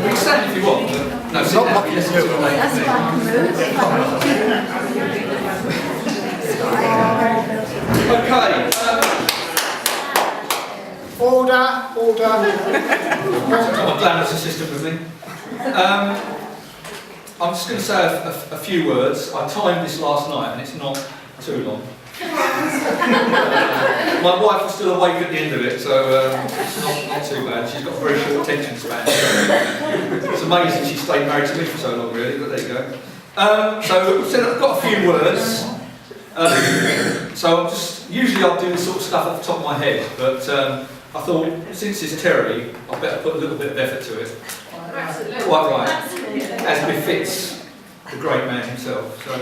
can stand if you want. No, sit down. Okay. Order. My glamorous assistant with me. I'm just going to say a few words. I timed this last night and it's not too long. My wife was still awake at the end of it, so it's not too bad. She's got a very short attention span. It's amazing she stayed married to me for so long, really, but there you go. So I've got a few words. So usually I'll do this sort of stuff off the top of my head, but I thought, since it's Terry, I'd better put a little bit of effort to it. Quite right, as befits the great man himself. So,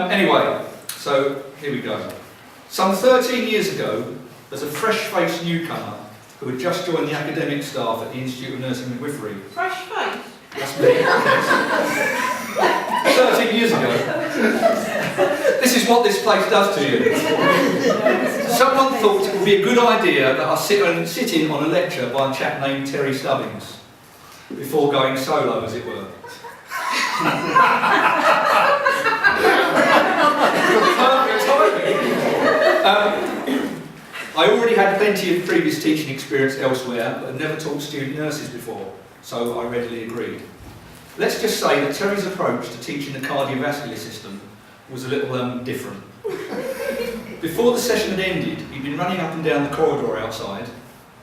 anyway, so here we go. Some 13 years ago, as a fresh-faced newcomer who had just joined the academic staff at the Institute of Nursing and Midwifery. Fresh face? That's me, yes. 13 years ago. This is what this place does to you. Someone thought it would be a good idea that I sit in on a lecture by a chap named Terry Stubbings, before going solo, as it were. Perfect timing. I already had plenty of previous teaching experience elsewhere, but had never taught student nurses before, so I readily agreed. Let's just say that Terry's approach to teaching the cardiovascular system was a little different. Before the session had ended, he'd been running up and down the corridor outside,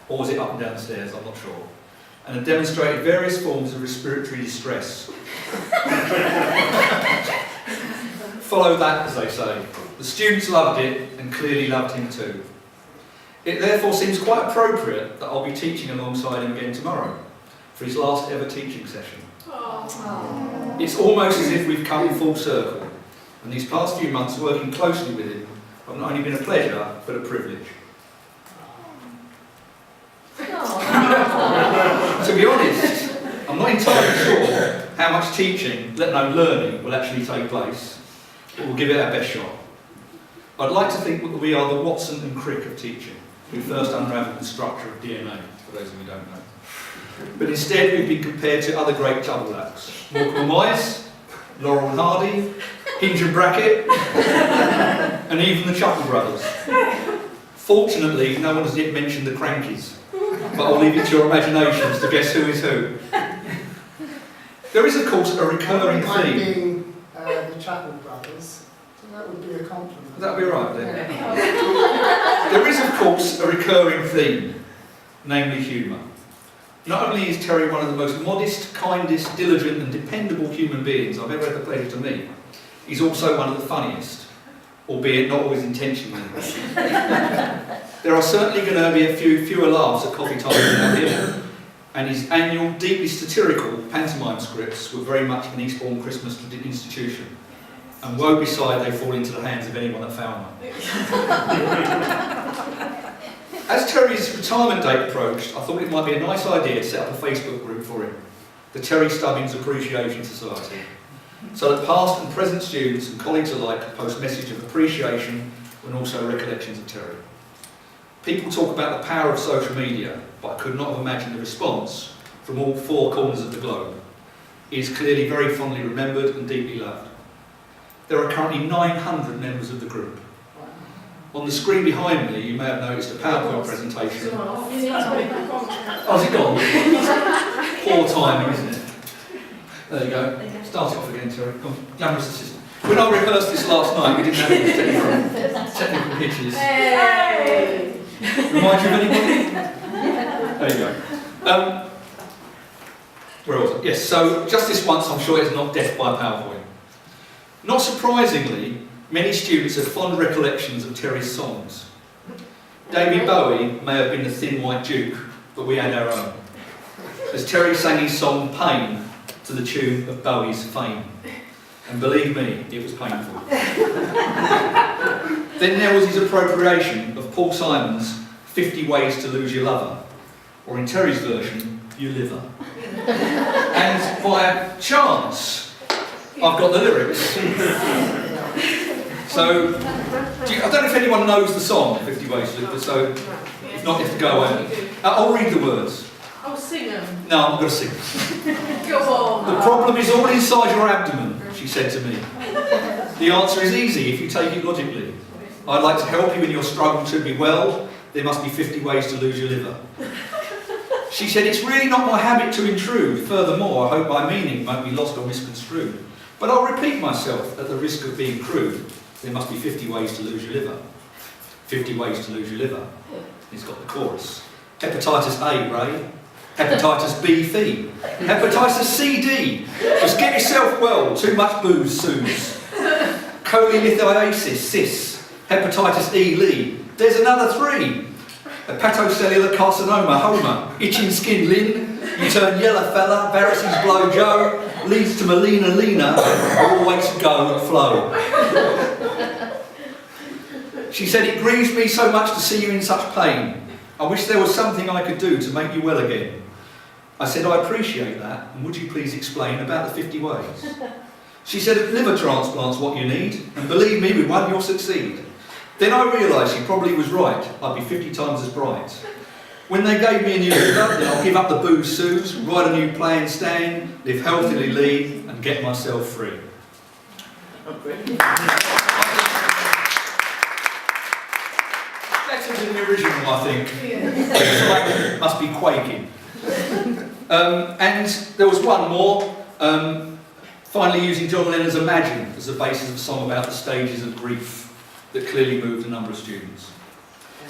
or was it up and down the stairs, I'm not sure, and had demonstrated various forms of respiratory distress. Follow that, as they say. The students loved it, and clearly loved him too. It therefore seems quite appropriate that I'll be teaching alongside him again tomorrow, for his last ever teaching session. Aww. It's almost as if we've come full circle, and these past few months working closely with him have not only been a pleasure, but a privilege. To be honest, I'm not entirely sure how much teaching, let alone learning, will actually take place, but we'll give it our best shot. I'd like to think that we are the Watson and Crick of teaching, who first unravelled the structure of DNA, for those of you who don't know. But instead we've been compared to other great double acts. Morecambe and Wise, Laurel and Hardy, Hinge and Brackett, and even the Chuckle Brothers. Fortunately, no one has yet mentioned the Crankies, but I'll leave it to your imaginations to guess who is who. There is, of course, a recurring theme. Being the Chuckle Brothers, so that would be a compliment. That'd be right then. There is, of course, a recurring theme, namely humour. Not only is Terry one of the most modest, kindest, diligent and dependable human beings I've ever had the pleasure to meet, he's also one of the funniest, albeit not always intentionally. There are certainly going to be a fewer laughs at coffee time without him, and his annual, deeply satirical pantomime scripts were very much an Eastbourne Christmas institution, and woe beside they fall into the hands of anyone at Falmouth. As Terry's retirement date approached, I thought it might be a nice idea to set up a Facebook group for him, the Terry Stubbings Appreciation Society, so that past and present students and colleagues alike could post messages of appreciation and also recollections of Terry. People talk about the power of social media, but I could not have imagined the response from all four corners of the globe. He is clearly very fondly remembered and deeply loved. There are currently 900 members of the group. On the screen behind me, you may have noticed a PowerPoint presentation. Oh, has it gone? Poor timing, isn't it? There you go. Start it off again, Terry. Come on. Glamorous assistant. When I rehearsed this last night, we didn't have any technical hitches. Hey. Remind you of anybody? There you go. Where was it? Yes, so just this once, I'm sure it's not death by PowerPoint. Not surprisingly, many students have fond recollections of Terry's songs. David Bowie may have been the Thin White Duke, but we had our own. As Terry sang his song Pain to the tune of Bowie's Fame. And believe me, it was painful. Then there was his appropriation of Paul Simon's 50 Ways to Lose Your Lover, or in Terry's version, Your Liver. And by chance, I've got the lyrics. So, I don't know if anyone knows the song, 50 Ways to Lose Your Lover, so if Not if to go away. I'll read the words. Oh, sing them. No, I'm not going to sing. Go on. The problem is all inside your abdomen, she said to me. The answer is easy if you take it logically. I'd like to help you in your struggle to be well. There must be 50 ways to lose your liver. She said, it's really not my habit to intrude. Furthermore, I hope my meaning won't be lost or misconstrued. But I'll repeat myself at the risk of being crude. There must be 50 ways to lose your liver. 50 ways to lose your liver. He's got the chorus. Hepatitis A, Ray. Hepatitis B, Fee. Hepatitis C, D. Just get yourself well. Too much booze, Suze. Cholelithiasis, Cis. Hepatitis E, Lee. There's another 3. Hepatocellular carcinoma, Homer. Itching skin, Lynn. You turn yellow fella. Varices blow, Joe. Leads to Melina, Lena. All ways to go, Flo. She said, it grieves me so much to see you in such pain. I wish there was something I could do to make you well again. I said, I appreciate that, and would you please explain about the 50 ways? She said, liver transplant's what you need, and believe me, with one you'll succeed. Then I realised she probably was right. I'd be 50 times as bright. When they gave me a new liver, then I'll give up the booze, Suze, write a new play and stand, live healthily, Lee, and get myself free. Better than the original, I think. Yeah. Must be quaking. And there was one more. Finally using John Lennon's Imagine as the basis of a song about the stages of grief that clearly moved a number of students.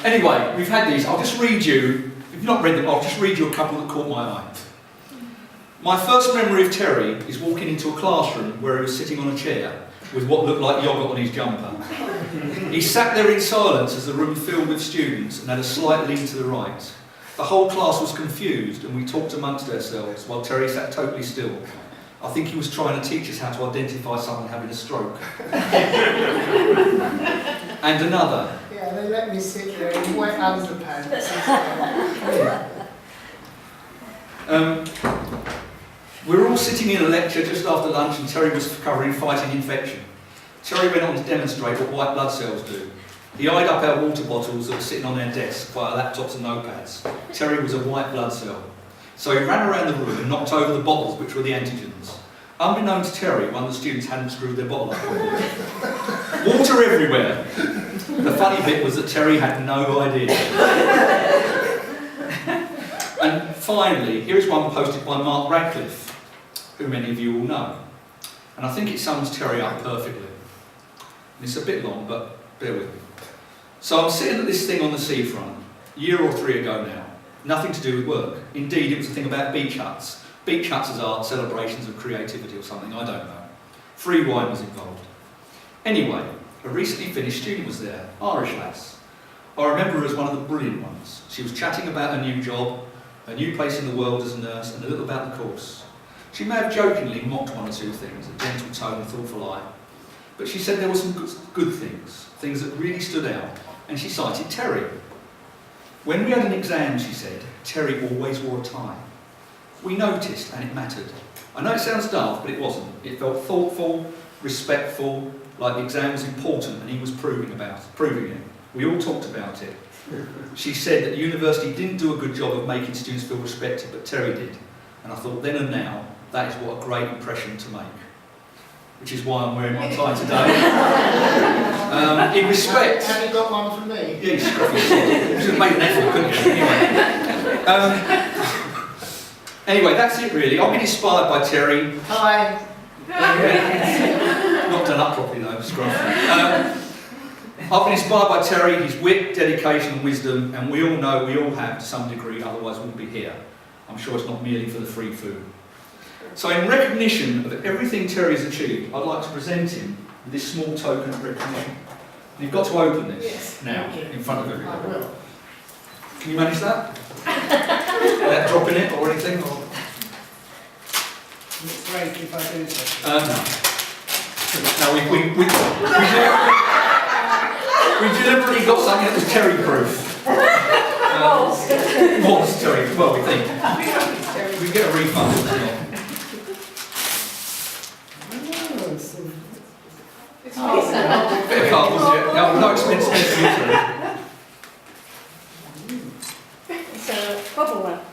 Anyway, we've had these. I'll just read you, if you've not read them, I'll just read you a couple that caught my eye. My first memory of Terry is walking into a classroom where he was sitting on a chair with what looked like yoghurt on his jumper. He sat there in silence as the room filled with students and had a slight lean to the right. The whole class was confused and we talked amongst ourselves while Terry sat totally still. I think he was trying to teach us how to identify someone having a stroke. And another. Yeah, they let me sit there in wet underpants. We were all sitting in a lecture just after lunch and Terry was covering fighting infection. Terry went on to demonstrate what white blood cells do. He eyed up our water bottles that were sitting on their desks by our laptops and notepads. Terry was a white blood cell. So he ran around the room and knocked over the bottles, which were the antigens. Unbeknown to Terry, one of the students hadn't screwed their bottle up. Water everywhere. The funny bit was that Terry had no idea. And finally, here's one posted by Mark Radcliffe, who many of you will know. And I think it sums Terry up perfectly. And it's a bit long, but bear with me. So I'm sitting at this thing on the seafront, a year or 3 ago now. Nothing to do with work. Indeed, it was a thing about beach huts. Beach huts as art celebrations of creativity or something, I don't know. Free wine was involved. Anyway, a recently finished student was there, Irish lass. I remember her as one of the brilliant ones. She was chatting about a new job, a new place in the world as a nurse, and a little about the course. She may have jokingly mocked one or two things, a gentle tone and thoughtful eye. But she said there were some good things, things that really stood out, and she cited Terry. When we had an exam, she said, Terry always wore a tie. We noticed, and it mattered. I know it sounds daft, but it wasn't. It felt thoughtful, respectful, like the exam was important and he was proving it. We all talked about it. She said that the university didn't do a good job of making students feel respected, but Terry did. And I thought then and now, that is what a great impression to make. Which is why I'm wearing my tie today. In respect... Have you got one for me? Yeah, you should have made an effort, couldn't you? Anyway, that's it really. I've been inspired by Terry. Hi. Not done up properly though, scruff. I've been inspired by Terry, his wit, dedication and wisdom, and we all know, we all have to some degree, otherwise we wouldn't be here. I'm sure it's not merely for the free food. So in recognition of everything Terry's achieved, I'd like to present him with this small token of recognition. And you've got to open this now, in front of everyone. I will. Can you manage that? Without dropping it or anything? Or? It's great if I do so. No, we deliberately got something that was Terry-proof. Was Terry, well we think. We get a refund. It's Bit of cardboard, yeah. No expense. Bubble wrap.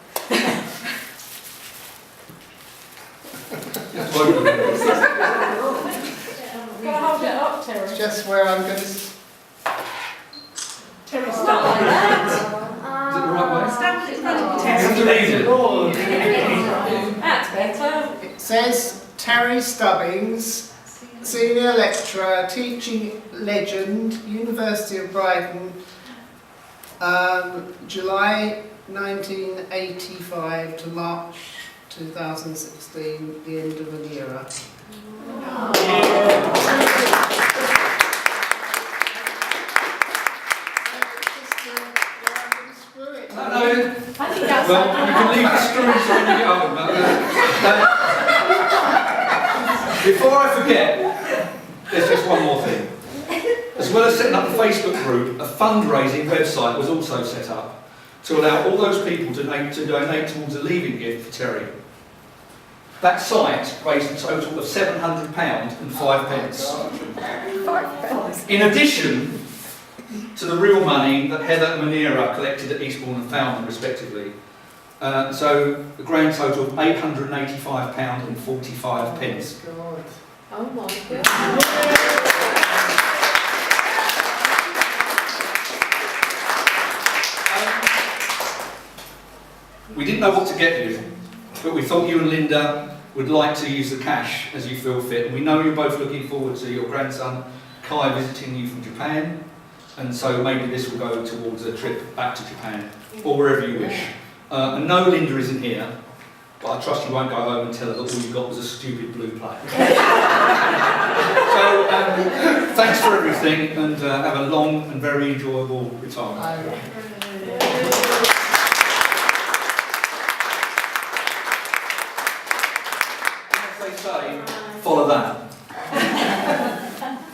Gotta hold it up, Terry. It's just where I'm going to... Terry, stop like that. Is it the right way? Stand with it in front of you, You have Terry. to read it. That's better. It says Terry Stubbings, Senior Lecturer, Teaching Legend, University of Brighton, July 1985 to March 2016, the end of an era. No, I think that's well, you can leave the screws when you get home. Before I forget, there's just one more thing. As well as setting up the Facebook group, a fundraising website was also set up to allow all those people to donate towards a leaving gift for Terry. That site raised a total of £700 and 5 pence. In addition to the real money that Heather and Manira collected at Eastbourne and Falmouth respectively. So the grand total of £885 and 45 pence. Oh my God. We didn't know what to get you, but we thought you and Linda would like to use the cash as you feel fit. And we know you're both looking forward to your grandson Kai visiting you from Japan, and so maybe this will go towards a trip back to Japan, or wherever you wish. And no, Linda isn't here, but I trust you won't go home and tell her that all you got was a stupid blue plate. So, thanks for everything, and have a long and very enjoyable retirement. As they say, follow that.